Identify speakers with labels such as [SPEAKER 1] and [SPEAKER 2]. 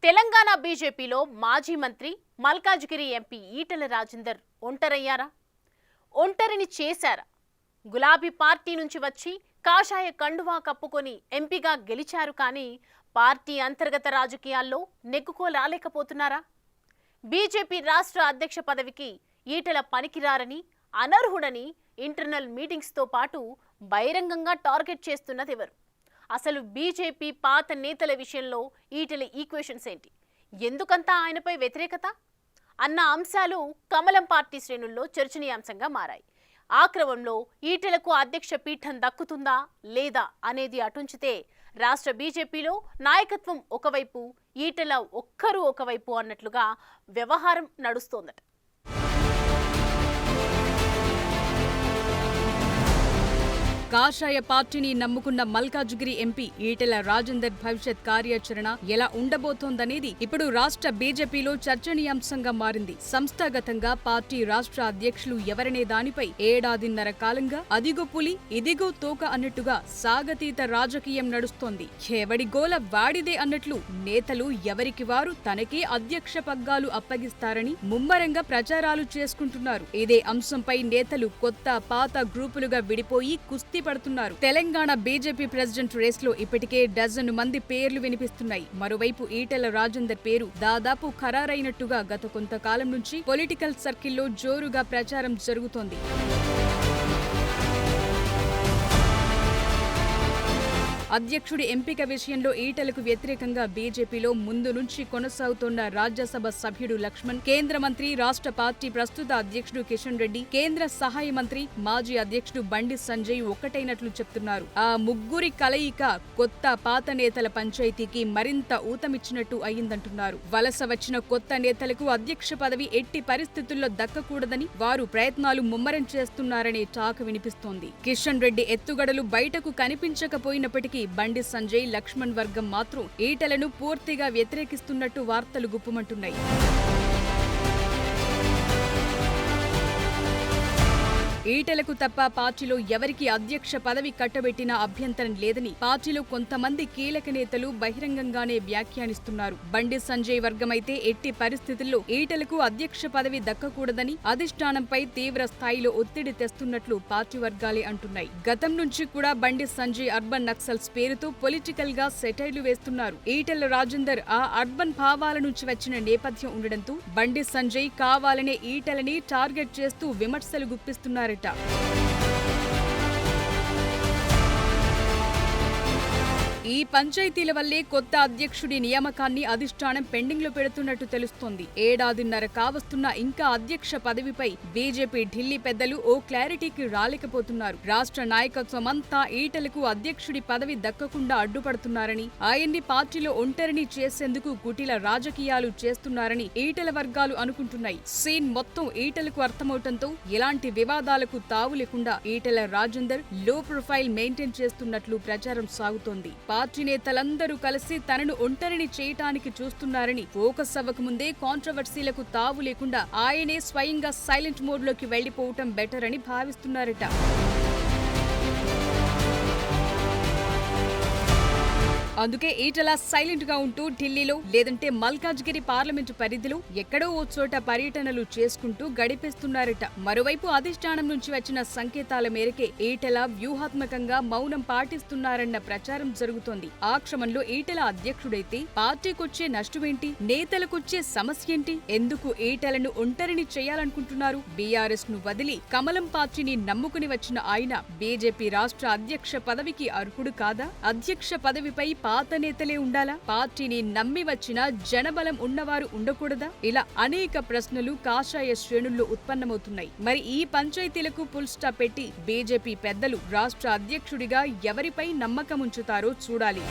[SPEAKER 1] తెలంగాణ బీజేపీలో మాజీ మంత్రి మల్కాజ్గిరి ఎంపీ ఈటెల రాజేందర్ ఒంటరయ్యారా? ఒంటరిని చేశారా? గులాబీ పార్టీ నుంచి వచ్చి కాషాయ కండువా కప్పుకొని ఎంపీగా గెలిచారు కానీ పార్టీ అంతర్గత రాజకీయాల్లో నెగ్గుకోలేకపోతున్నారా? బీజేపీ రాష్ట్ర అధ్యక్ష పదవికి ఈటెల పనికిరారని, అనర్హుడని ఇంటర్నల్ మీటింగ్స్తో పాటు బహిరంగంగా టార్గెట్ చేస్తున్నదెవరు? అసలు బీజేపీ పాత నేతల విషయంలో ఈటెల ఈక్వేషన్స్ ఏంటి? ఎందుకంతా ఆయనపై వ్యతిరేకత అన్న అంశాలు కమలం పార్టీ శ్రేణుల్లో చర్చనీయాంశంగా మారాయి. ఆ క్రమంలో ఈటెలకు అధ్యక్ష పీఠం దక్కుతుందా లేదా అనేది అటుంచితే రాష్ట్ర బీజేపీలో నాయకత్వం ఒకవైపు, ఈటెల ఒక్కరు ఒకవైపు అన్నట్లుగా వ్యవహారం నడుస్తోందట.
[SPEAKER 2] కాషాయ పార్టీని నమ్ముకున్న మల్కాజ్గిరి ఎంపీ ఈటెల రాజేందర్ భవిష్యత్ కార్యాచరణ ఎలా ఉండబోతోందనేది ఇప్పుడు రాష్ట్ర బీజేపీలో చర్చనీయాంశంగా మారింది. సంస్థాగతంగా పార్టీ రాష్ట్ర అధ్యక్షులు ఎవరనే దానిపై ఏడాదిన్నర కాలంగా అదిగో పులి ఇదిగో తోక అన్నట్టుగా సాగతీత రాజకీయం నడుస్తోంది. ఎవడి గోల వాడిదే అన్నట్లు నేతలు ఎవరికి వారు తనకే అధ్యక్ష పగ్గాలు అప్పగిస్తారని ముమ్మరంగా ప్రచారాలు చేసుకుంటున్నారు. ఇదే అంశంపై నేతలు కొత్త పాత గ్రూపులుగా విడిపోయి కుస్తీ పడుతున్నారు. తెలంగాణ బీజేపీ ప్రెసిడెంట్ రేస్ లో ఇప్పటికే డజను మంది పేర్లు వినిపిస్తున్నాయి. మరోవైపు ఈటెల రాజేందర్ పేరు దాదాపు ఖరారైనట్టుగా గత కొంతకాలం నుంచి పొలిటికల్ సర్కిల్లో జోరుగా ప్రచారం జరుగుతోంది. అధ్యక్షుడి ఎంపిక విషయంలో ఈటెలకు వ్యతిరేకంగా బీజేపీలో ముందు నుంచి కొనసాగుతోన్న రాజ్యసభ సభ్యుడు లక్ష్మణ్, కేంద్ర మంత్రి, రాష్ట్ర పార్టీ ప్రస్తుత అధ్యక్షుడు కిషన్ రెడ్డి, కేంద్ర సహాయ మంత్రి, మాజీ అధ్యక్షుడు బండి సంజయ్ ఒక్కటైనట్లు చెప్తున్నారు. ఆ ముగ్గురి కలయిక కొత్త పాత నేతల పంచాయతీకి మరింత ఊతమిచ్చినట్టు అయిందంటున్నారు. వలస వచ్చిన కొత్త నేతలకు అధ్యక్ష పదవి ఎట్టి పరిస్థితుల్లో దక్కకూడదని వారు ప్రయత్నాలు ముమ్మరం చేస్తున్నారనే టాక్ వినిపిస్తోంది. కిషన్ రెడ్డి ఎత్తుగడలు బయటకు కనిపించకపోయినప్పటికీ బండి సంజయ్, లక్ష్మణ్ వర్గం మాత్రం ఈటెలను పూర్తిగా వ్యతిరేకిస్తున్నట్టు వార్తలు గుప్పుమంటున్నాయి. ఈటెలకు తప్ప పార్టీలో ఎవరికి అధ్యక్ష పదవి కట్టబెట్టినా అభ్యంతరం లేదని పార్టీలో కొంతమంది కీలక నేతలు బహిరంగంగానే వ్యాఖ్యానిస్తున్నారు. బండి సంజయ్ వర్గమైతే ఎట్టి పరిస్థితుల్లో ఈటెలకు అధ్యక్ష పదవి దక్కకూడదని అధిష్టానంపై తీవ్ర స్థాయిలో ఒత్తిడి తెస్తున్నట్లు పార్టీ వర్గాలే అంటున్నాయి. గతం నుంచి కూడా బండి సంజయ్ అర్బన్ నక్సల్స్ పేరుతో పొలిటికల్ గా సెటైర్లు వేస్తున్నారు. ఈటెల రాజేందర్ ఆ అర్బన్ భావాల నుంచి వచ్చిన నేపథ్యం ఉండడంతో బండి సంజయ్ కావాలనే ఈటెలని టార్గెట్ చేస్తూ విమర్శలు గుప్పిస్తున్నారు. ఈ పంచాయతీల వల్లే కొత్త అధ్యక్షుడి నియామకాన్ని అధిష్టానం పెండింగ్ లో పెడుతున్నట్టు తెలుస్తోంది. ఏడాదిన్నర కావస్తున్న ఇంకా అధ్యక్ష పదవిపై బీజేపీ ఢిల్లీ పెద్దలు ఓ క్లారిటీకి రాలేకపోతున్నారు. రాష్ట్ర నాయకత్వమంతా ఈటెలకు అధ్యక్షుడి పదవి దక్కకుండా అడ్డుపడుతున్నారని, ఆయన్ని పార్టీలో ఒంటరిని చేసేందుకు కుటిల రాజకీయాలు చేస్తున్నారని ఈటెల వర్గాలు అనుకుంటున్నాయి. సీన్ మొత్తం ఈటెలకు అర్థమవటంతో ఎలాంటి వివాదాలకు తావు లేకుండా ఈటెల రాజేందర్ లో ప్రొఫైల్ మెయింటైన్ చేస్తున్నట్లు ప్రచారం సాగుతోంది. పార్టీ నేతలందరూ కలిసి తనను ఒంటరిని చేయటానికి చూస్తున్నారని, ఫోకస్ అవ్వకముందే కాంట్రవర్సీలకు తావు లేకుండా ఆయనే స్వయంగా సైలెంట్ మోడ్లోకి వెళ్లిపోవటం బెటర్ అని భావిస్తున్నారట. అందుకే ఈటెల సైలెంట్ గా ఉంటూ ఢిల్లీలో లేదంటే మల్కాజ్గిరి పార్లమెంటు పరిధిలో ఎక్కడో ఓ చోట పర్యటనలు చేసుకుంటూ గడిపేస్తున్నారట. మరోవైపు అధిష్టానం నుంచి వచ్చిన సంకేతాల మేరకే ఈటెల వ్యూహాత్మకంగా మౌనం పాటిస్తున్నారన్న ప్రచారం జరుగుతోంది. ఆ క్రమంలో ఈటెల అధ్యక్షుడైతే పార్టీకొచ్చే నష్టమేంటి, నేతలకొచ్చే సమస్య ఏంటి, ఎందుకు ఈటెలను ఒంటరిని చేయాలనుకుంటున్నారు? బీఆర్ఎస్ ను వదిలి కమలం పార్టీని నమ్ముకుని వచ్చిన ఆయన బీజేపీ రాష్ట్ర అధ్యక్ష పదవికి అర్హుడు కాదా? అధ్యక్ష పదవిపై పాత నేతలే ఉండాలా? పార్టీని నమ్మి వచ్చిన జనబలం ఉన్నవారు ఉండకూడదా? ఇలా అనేక ప్రశ్నలు కాషాయ శ్రేణుల్లో ఉత్పన్నమవుతున్నాయి. మరి ఈ పంచాయతీలకు ఫుల్ స్టాప్ పెట్టి బీజేపీ పెద్దలు రాష్ట్ర అధ్యక్షుడిగా ఎవరిపై నమ్మకం ఉంచుతారో చూడాలి.